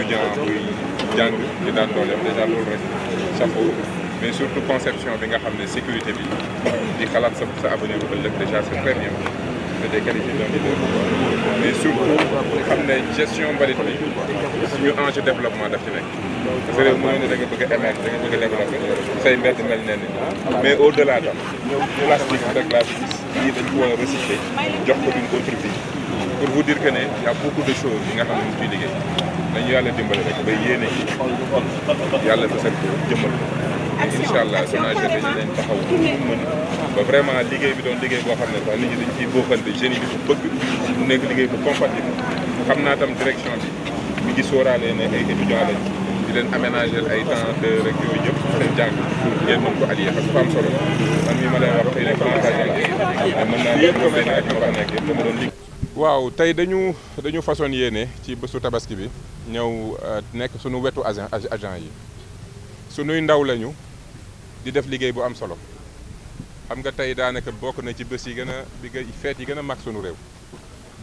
étudiant buy jàng di daan dooleem déjà loolu rek chapeau mais surtout conception bi nga xam ne sécurité bi di xalaat sa avenir bu ëllëg déjà c'est très bien c'est des qualités d'un leader mais surtout xam ne gestion mbalit bi suñu enjeu développement daf ci nekk parce que réew mooy ne da nga bëgg a émerger da nga bëgg a développer say mbedd mel ne ni mais au delà tam plastique rek laa fi gis yii dañ ko war a recycler jox ko d'une autre vie pour vous dire que ne y a beaucoup de choses yi nga xam ne mu ciy liggéey nañu yàlla dimbale rek ba yéene yàlla fësal ko jëmmal ko incha allah SONAGED dañu leen taxaw mën ba vraiment liggéey bi doon liggéey boo xam ne sax nit ñi dañ ciy bokkante jeunes yi di ko bëgg mu nekk liggéey bu compatible xam naa tam direction bi mi ngi sóoraale ne ay étudiants lañ di leen aménager ay temps de rek yooyu yëpp seen jàng ngeen mën ko allier parce que dafa am solo man mii ma lay wax xëy na français la mën naa leen ko benn ak ma fa nekk yëpp dama doon liggéey. waaw tey dañu façon yéene ci bésu tabaski bi ñëw nekk suñu wetu agent yi suñuy ndaw lañu di def liggéey bu am solo xam nga tey daanaka bokk na ci bés yi gën a feet yi gën a mag sunu réew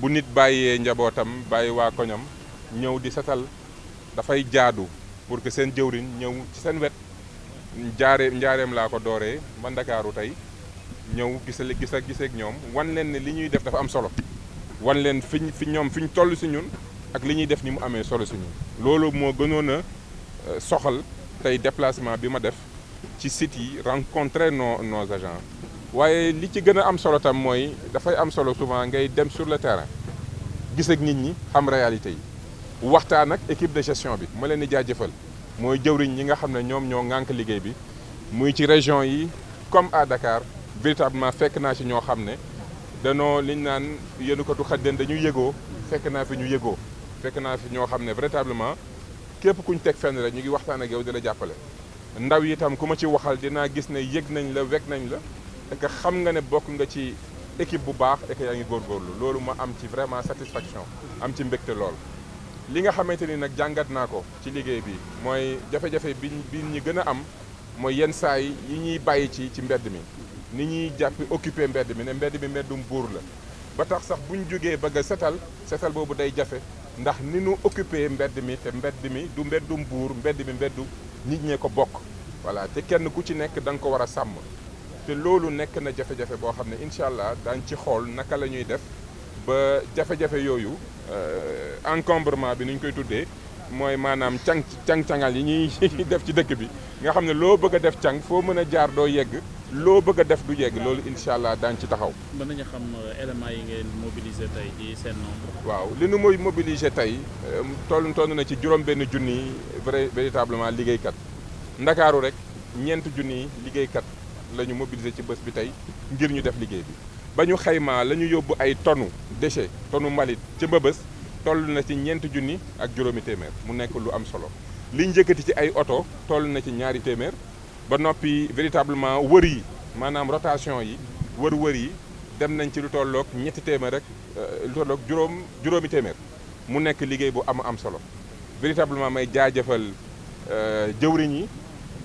bu nit bàyyee njabootam bàyyi waa koñam ñëw di setal dafay jaadu pour que seen jëwriñ ñëw ci seen wet njaareem laa ko dooree ba Ndakaaru tey ñëw giseeg ñoom wan leen ne li ñuy def dafa am solo wan leen fi ñu toll si ñun ak li ñuy def ni mu amee solo si ñun loolu moo gënoon a soxal tey déplacement bi ma def ci sites yi rencontrer nos agents waaye li ci gën a am solo tam mooy dafay am solo souvent ngay dem sur le terrain gis ak nit ñi xam réalité yi waxtaan ak équipe de gestion bi ma leen di jaajëfal mooy jëwriñ ñi nga xam ne ñoom ñoo ŋànk liggéey bi muy ci région yi comme à Dakar véritablement fekk naa ci ñoo xam ne danoo liñ naan yéenukatu xaddeen dañu yëgoo fekk naa fi ñu yëgoo fekk naa fi ñoo xam ne véritablement képp kuñ teg fenn rek ñu ngi waxtaan ak yow di la jàppale ndaw yi itam ku ma ci waxal dinaa gis ne yëg nañ la wekk nañ la et que xam nga ne bokk nga ci équipe bu baax et que yaa ngi góorgóorlu loolu ma am ci vraiment satisfaction am ci mbégte lool. li nga xamante ni nag jàngat naa ko ci liggéey bi mooy jafe-jafe bi ñu gën a am mooy yenn saa yi ñuy bàyyi ci mbedd mi ni ñuy jàppi occupé mbedd mi ne mbedd mi mbeddum buur la ba tax sax bu ñu jógee bëgg a setal boobu day jafe ndax ni nu occupé mbedd mi te mbedd mi du mbeddum buur mbedd mi mbeddu nit ñee ko bokk voilà te kenn ku ci nekk da nga ko war a sàmm te loolu nekk na jafe-jafe boo xam ne incha allah daañ ci xool naka la ñuy def ba jafe-jafe yooyu encombrement bi ni ñu koy tuddee mooy maanaam cang-cangal yi ñuy def ci dëkk bi nga xam ne loo bëgg a def cang foo mën a jaar doo yegg loo bëgg a def du yegg loolu incha allah daañ ci taxaw. mën nañu xam éléments yi ngeen mobiliser tey ci seen nombre. waaw li nu mooy mobiliser tey toll na ci juróom-benn junni véritablement liggéeykat ndakaaru rek ñeent junni liggéeykat la ñu mobiliser ci bés bi tey ngir ñu def liggéey bi. ba ñu xaymaa la ñu yóbbu ay tonnes déchets tonnes mbalit ci Mbëbës toll na ci ñeent junni ak juróomi téeméer mu nekk lu am solo liñ njëkkati ci ay oto toll na ci ñaari téeméer ba noppi véritablement wër yi maanaam rotation yi wër yi dem nañ ci lu tolloog ñetti téeméer rek lu tolloog juróomi téeméer mu nekk liggéey bu am solo véritablement may jaajëfal jëwriñ yi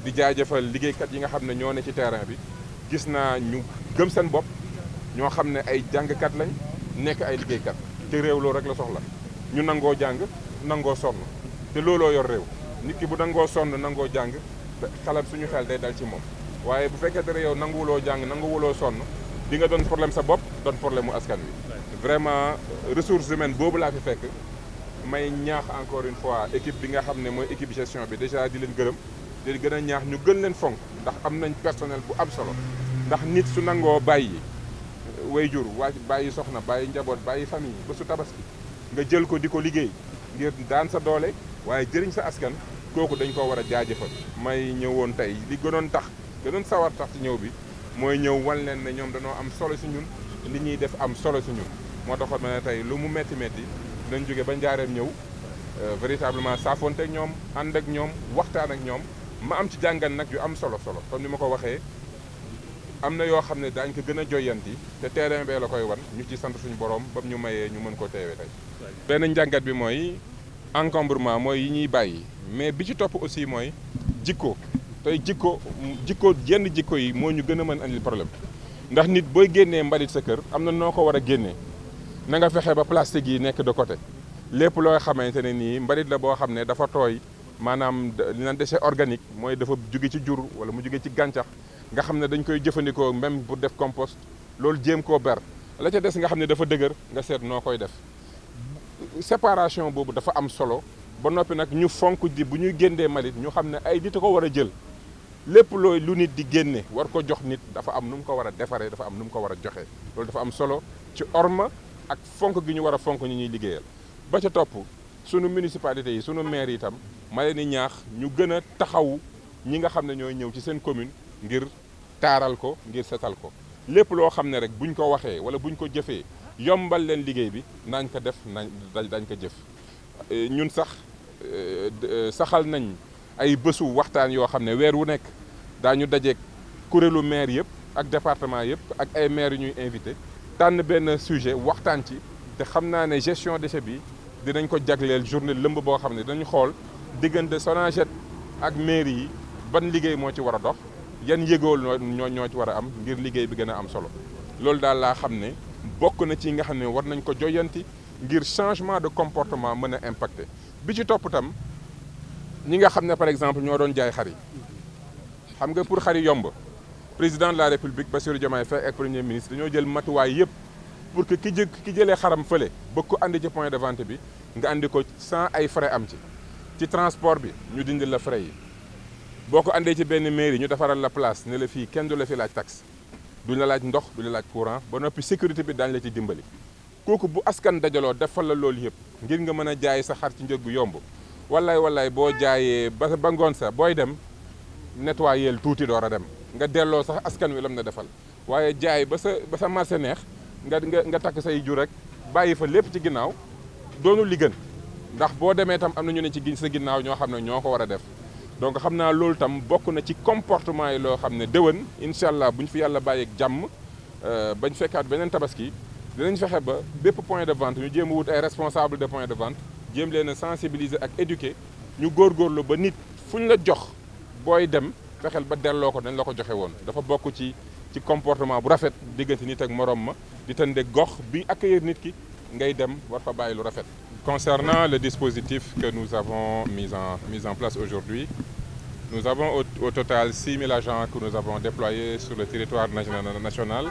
di jaajëfal liggéeykat yi nga xam ne ñoo ne ci terrain bi gis naa ñu gëm seen bopp ñoo xam ne ay jàngkat lañ nekk ay liggéeykat te réew loolu rek la soxla ñu nangoo jàng nangoo sonn te looloo yor réew nit ki bu nangoo sonn nangoo jàng xalaat suñu xel day dal ci moom waaye bu fekkee dara yow nanguwuloo jàng nanguwuloo sonn di nga doon problème sa bopp doon problème mu askan wi. vraiment ressources humaines boobu laa fi fekk may ñaax encore une fois équipe bi nga xam ne mooy équipe gestion bi déjà di leen gërëm di gën a ñaax ñu gën leen fonk ndax am nañ personnel bu am solo ndax nit su nangoo bàyyi. wayjur waa bàyyi soxna bàyyi njaboot bàyyi famille ba su tabaski nga jël ko di ko liggéey ngir daan sa doole waaye jëriñ sa askan kooku dañ ko war a jaajëfal may ñëwoon tey li gënoon sawar tax ci ñëw bi mooy ñëw wan leen ne ñoom dañoo am solo si ñun li ñuy def am solo si ñun moo taxoon ma ne tey lu mu metti nañ jóge ba njaareem ñëw véritablement saafonte ak ñoom ànd ak ñoom waxtaan ak ñoom ma am ci jàngan nag yu am solo comme ni ma ko waxee am na yoo xam ne daañ ko gën a joyanti te terrain bee la koy wan ñu ci sant suñu borom ba ñu mayee ñu mën ko teewee tey. benn njàngat bi mooy encombrement mooy yi ñuy bàyyi mais bi ci topp aussi mooy jikko tey jikko yenn jikko yi moo ñu gën a mën andil problème ndax nit booy génnee mbalit sa kër am na noo ko war a génnee na nga fexe ba plastique yi nekk de côté lépp loo xamante ne nii mbalit la boo xam ne dafa tooy maanaam li naan déchet organique mooy dafa jóge ci jur wala mu jóge ci gàncax nga xam ne dañ koy jëfandikoo même pour def compost loolu jéem koo ber la ca des nga xam ne dafa dëgër nga seet noo koy def séparation boobu dafa am solo ba noppi nag ñu fonk di bu ñuy génnee mbalit ñu xam ne ay nit a ko war a jël lépp looy lu nit di génne war ko jox nit dafa am nu mu ko war a defaree dafa am nu mu ko war a joxe loolu dafa am solo ci orma ak fonk gi ñu war a fonk ñi ñuy liggéeyal ba ca topp sunu municipalité yi sunu maire itam ma leen di ñaax ñu gën a taxawu ñi nga xam ne ñooy ñëw ci seen commune ngir taaral ko ngir setal ko lépp loo xam ne rek buñ ko waxee wala buñ ko jëfee yombal leen liggéey bi nañ ko def dañ ko jëf ñun sax saxal nañ ay bésu waxtaan yoo xam ne weer wu nekk daañu dajeek kuréelu maire yëpp ak département yëpp ak ay maire yu ñuy invité tànn benn sujet waxtaan ci te xam naa ne gestion déchet bi dinañ ko jagleel journée lëmb boo xam ne dinañ xool diggante Sonaged ak mairie yi ban liggéey moo ci war a dox yan yëgool ñoo ci war a am ngir liggéey bi gën a am solo loolu daal laa xam ne bokk na ci nga xam ne war nañ ko joyanti ngir changement de comportement mën a impacter bi ci topp tam ñi nga xam ne par exemple ñoo doon jaay xar yi xam nga pour xar yi yomb président de la république Bassirou Diomaye Faye ak premier ministre dañoo jël matuwaay yëpp pour que ki jëlee xaram fële bëgg ko andi ci point de vente bi nga andi ko sans ay frais am ci transport bi ñu dindi la frais yi boo ko andee ci benn mairie ñu defaral la place ne la fii kenn du la fi laaj taxe duñ la laaj ndox du la laaj courant ba noppi sécurité bi daañu la ci dimbali kooku bu askan dajaloo defal la loolu yëpp ngir nga mën a jaay sa xar ci njëg gu yomb wallaay boo jaayee ba ngoon sa booy dem nettoyeel tuuti door a dem nga delloo sax askan wi lam na defal waaye jaay ba sa marché neex nga takk say jur rek bàyyi fa lépp ci ginnaaw doonu li gën ndax boo demee tam am na ñu ne ci sa ginnaaw ñoo xam ne ñoo ko war a def donc xam naa loolu tam bokk na ci comportement yi loo xam ne déwén incha allah bu ñu fi yàlla bàyyeeg jàmm bañ fekkaat beneen tabaski dinañ fexe ba bépp point de vente ñu jéem a wut ay responsable de point de vente jéem leen a sensibiliser ak éduquer ñu góorgóorlu ba nit fu ñu la jox booy dem fexeel ba delloo ko dañ la ko joxe woon dafa bokk ci comportement bu rafet diggante nit ak morom ma di tënde gox bi accueillir nit ki ngay dem war fa bàyyi lu rafet. Concernant le dispositif que nous avons mis en place aujourd'hui, nous avons au total 6 000 agents que nous avons déployés sur le territoire national,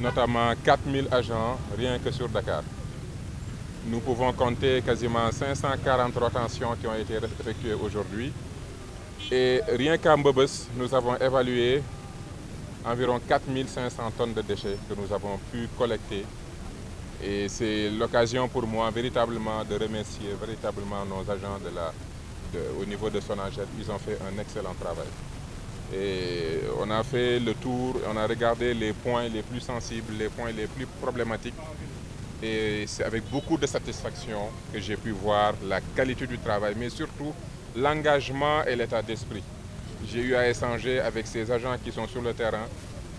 notamment 4 000 agents rien que sur Dakar. Nous pouvons compter quasiment 540 rotations qui ont été effectuées aujourd'hui. Et rien qu'à Mbebes, nous avons évalué environ 4 500 tonnes de déchets que nous avons pu collecter. Et c'est l'occasion pour moi véritablement de remercier véritablement nos agents au niveau de Sonaged. Ils ont fait un excellent travail. Et on a fait le tour, on a regardé les points les plus sensibles, les points les plus problématiques. Et c'est avec beaucoup de satisfaction que j'ai pu voir la qualité du travail, mais surtout l'engagement et l'état d'esprit. J'ai eu à échanger avec ces agents qui sont sur le terrain.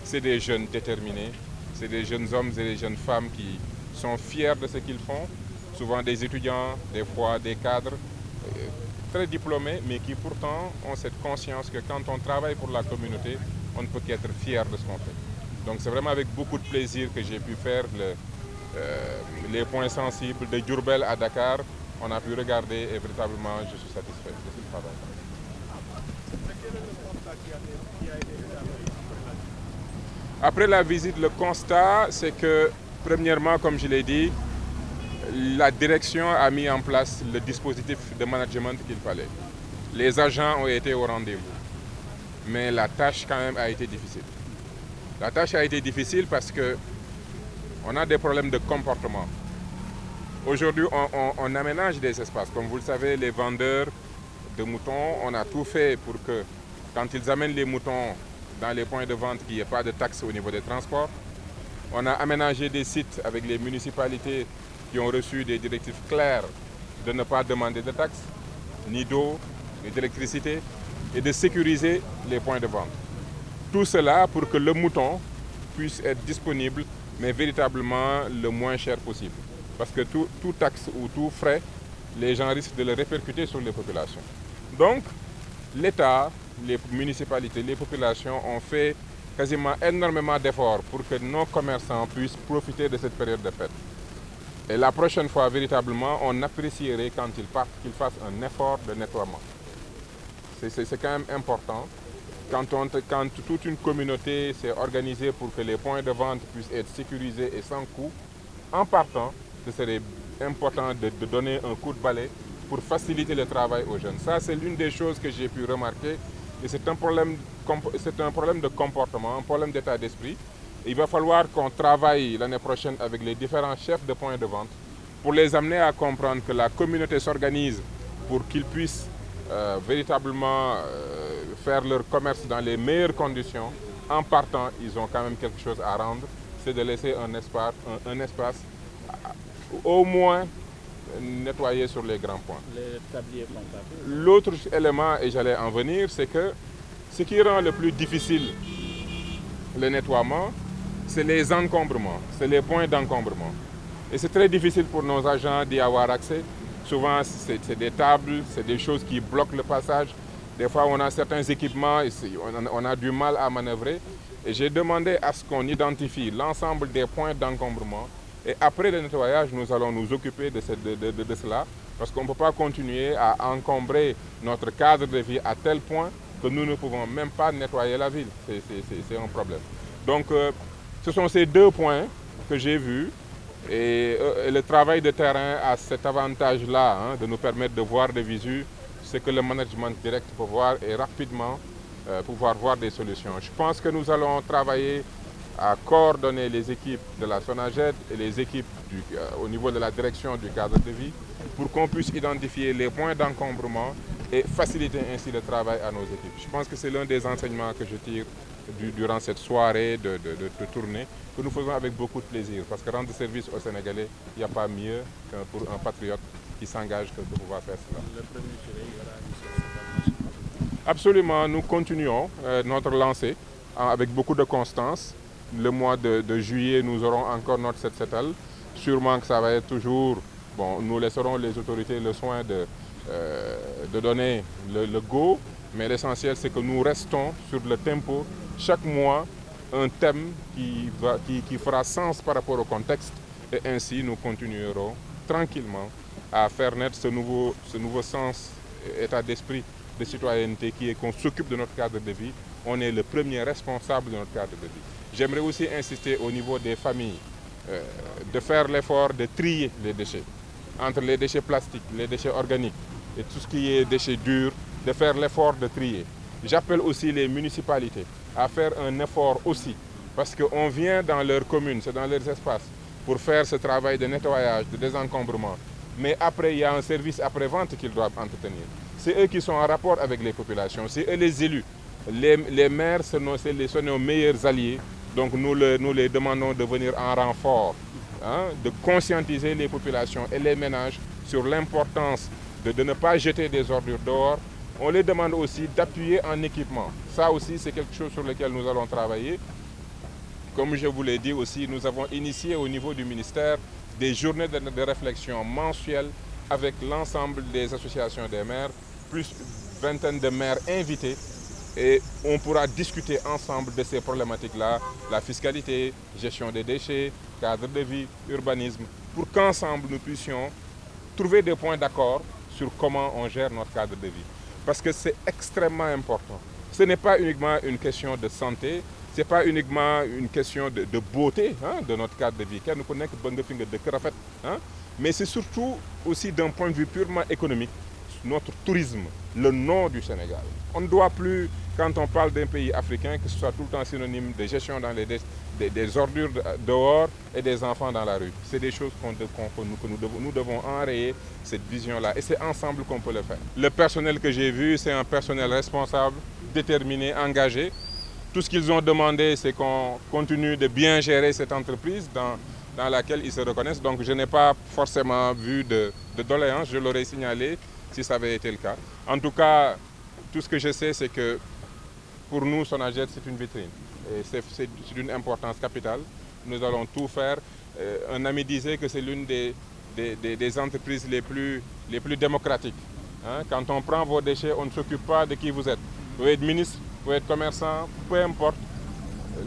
C'est des jeunes déterminés, c'est des jeunes hommes et des jeunes femmes qui sont fiers de ce qu'ils font, souvent des étudiants, des fois des cadres très diplômés, mais qui pourtant ont cette conscience que quand on travaille pour la communauté, on ne peut qu'être fier de ce qu'on fait. Donc c'est vraiment avec beaucoup de plaisir que j'ai pu faire les points sensibles de Diourbel à Dakar. On a pu regarder et véritablement je suis satisfait de ce travail. Après la visite, le constat, c'est que premièrement, comme je l'ai dit, la direction a mis en place le dispositif de management qu'il fallait. Les agents ont été au rendez-vous, mais la tâche quand même a été difficile. La tâche a été difficile parce qu'on a des problèmes de comportement. Aujourd'hui, on aménage des espaces. Comme vous le savez, les vendeurs de moutons, on a tout fait pour que quand ils amènent les moutons dans les points de vente, qu'il n'y ait pas de taxes au niveau des transports. On a aménagé des sites avec les municipalités qui ont reçu des directives claires de ne pas demander de taxes, ni d'eau, ni d'électricité, et de sécuriser les points de vente. Tout cela pour que le mouton puisse être disponible, mais véritablement le moins cher possible. Parce que tout taxe ou tout frais, les gens risquent de le répercuter sur les populations. Donc, l'État, les municipalités, les populations ont fait quasiment énormément d'efforts pour que nos commerçants puissent profiter de cette période de fête. Et la prochaine fois, véritablement, on apprécierait quand ils partent qu'ils fassent un effort de nettoiement. C'est quand même important. Quand toute une communauté s'est organisée pour que les points de vente puissent être sécurisés et sans coût, en partant, ce serait important de donner un coup de balai pour faciliter le travail aux jeunes. Ça, c'est l'une des choses que j'ai pu remarquer. Et c'est un problème de comportement, un problème d'état d'esprit. Il va falloir qu'on travaille l'année prochaine avec les différents chefs de points de vente pour les amener à comprendre que la communauté s'organise pour qu'ils puissent véritablement faire leur commerce dans les meilleures conditions. En partant, ils ont quand même quelque chose à rendre, c'est de laisser un espace au moins nettoyé sur les grands points. Les tabliers comptables. L'autre élément, et j'allais en venir, c'est que ce qui rend le plus difficile le nettoiement, c'est les encombrements, c'est les points d'encombrement. Et c'est très difficile pour nos agents d'y avoir accès. Souvent, c'est des tables, c'est des choses qui bloquent le passage. Des fois, on a certains équipements, on a du mal à manœuvrer. Et j'ai demandé à ce qu'on identifie l'ensemble des points d'encombrement. Et après le nettoyage, nous allons nous occuper de cela. Parce qu'on ne peut pas continuer à encombrer notre cadre de vie à tel point que nous ne pouvons même pas nettoyer la ville. C'est un problème. Donc, ce sont ces deux points que j'ai vus. Et le travail de terrain a cet avantage-là, de nous permettre de voir de visu ce que le management direct peut voir et rapidement pouvoir voir des solutions. Je pense que nous allons travailler à coordonner les équipes de la SONAGED et les équipes au niveau de la direction du cadre de vie pour qu'on puisse identifier les points d'encombrement et faciliter ainsi le travail à nos équipes. Je pense que c'est l'un des enseignements que je tire durant cette soirée de tournée que nous faisons avec beaucoup de plaisir parce que rendre service aux Sénégalais, il n'y a pas mieux que pour un patriote qui s'engage que de pouvoir faire cela. Le premier juillet, il y aura une session. Absolument, nous continuons notre lancée avec beaucoup de constance. Le mois de juillet, nous aurons encore notre set-setal. Sûrement que ça va être toujours... Bon, nous laisserons les autorités le soin de donner le go, mais l'essentiel, c'est que nous restons sur le tempo. Chaque mois, un thème qui fera sens par rapport au contexte. Et ainsi, nous continuerons tranquillement à faire naître ce nouveau sens, état d'esprit de citoyenneté qui est qu'on s'occupe de notre cadre de vie. On est le premier responsable de notre cadre de vie. J'aimerais aussi insister au niveau des familles, de faire l'effort de trier les déchets. Entre les déchets plastiques, les déchets organiques et tout ce qui est déchets durs, de faire l'effort de trier. J'appelle aussi les municipalités à faire un effort aussi, parce qu'on vient dans leurs communes, c'est dans leurs espaces, pour faire ce travail de nettoyage, de désencombrement. Mais après, il y a un service après-vente qu'ils doivent entretenir. C'est eux qui sont en rapport avec les populations, c'est eux les élus. Les maires sont nos meilleurs alliés, donc nous les demandons de venir en renfort, de conscientiser les populations et les ménages sur l'importance de ne pas jeter des ordures dehors. On les demande aussi d'appuyer en équipement. Ça aussi, c'est quelque chose sur lequel nous allons travailler. Comme je vous l'ai dit aussi, nous avons initié au niveau du ministère des journées de réflexion mensuelles avec l'ensemble des associations des maires, plus une vingtaine de maires invités. Et on pourra discuter ensemble de ces problématiques-là, la fiscalité, gestion des déchets, cadre de vie, urbanisme, pour qu'ensemble nous puissions trouver des points d'accord sur comment on gère notre cadre de vie. Parce que c'est extrêmement important. Ce n'est pas uniquement une question de santé, ce n'est pas uniquement une question de beauté de notre cadre de vie, mais c'est surtout aussi d'un point de vue purement économique, notre tourisme, le nom du Sénégal. On ne doit plus, quand on parle d'un pays africain, que ce soit tout le temps synonyme de gestion dans des ordures dehors et des enfants dans la rue. C'est des choses que nous devons enrayer, cette vision-là. Et c'est ensemble qu'on peut le faire. Le personnel que j'ai vu, c'est un personnel responsable, déterminé, engagé. Tout ce qu'ils ont demandé, c'est qu'on continue de bien gérer cette entreprise dans laquelle ils se reconnaissent. Donc je n'ai pas forcément vu de doléances, je l'aurais signalé si ça avait été le cas. En tout cas, tout ce que je sais, c'est que pour nous, SONAGED, c'est une vitrine. Et c'est d'une importance capitale. Nous allons tout faire. Un ami disait que c'est l'une des entreprises les plus démocratiques. Quand on prend vos déchets, on ne s'occupe pas de qui vous êtes. Vous pouvez être ministre, vous pouvez être commerçant, peu importe.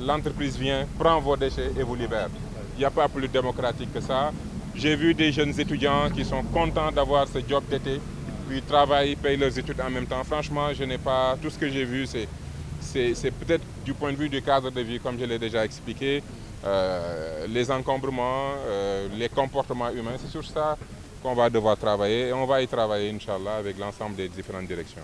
L'entreprise vient, prend vos déchets et vous libère. Il n'y a pas plus démocratique que ça. J'ai vu des jeunes étudiants qui sont contents d'avoir ce job d'été, puis travaillent, payent leurs études en même temps. Franchement, je n'ai pas... Tout ce que j'ai vu, c'est peut-être du point de vue du cadre de vie, comme je l'ai déjà expliqué, les encombrements, les comportements humains. C'est sur ça qu'on va devoir travailler et on va y travailler, Inch'Allah, avec l'ensemble des différentes directions.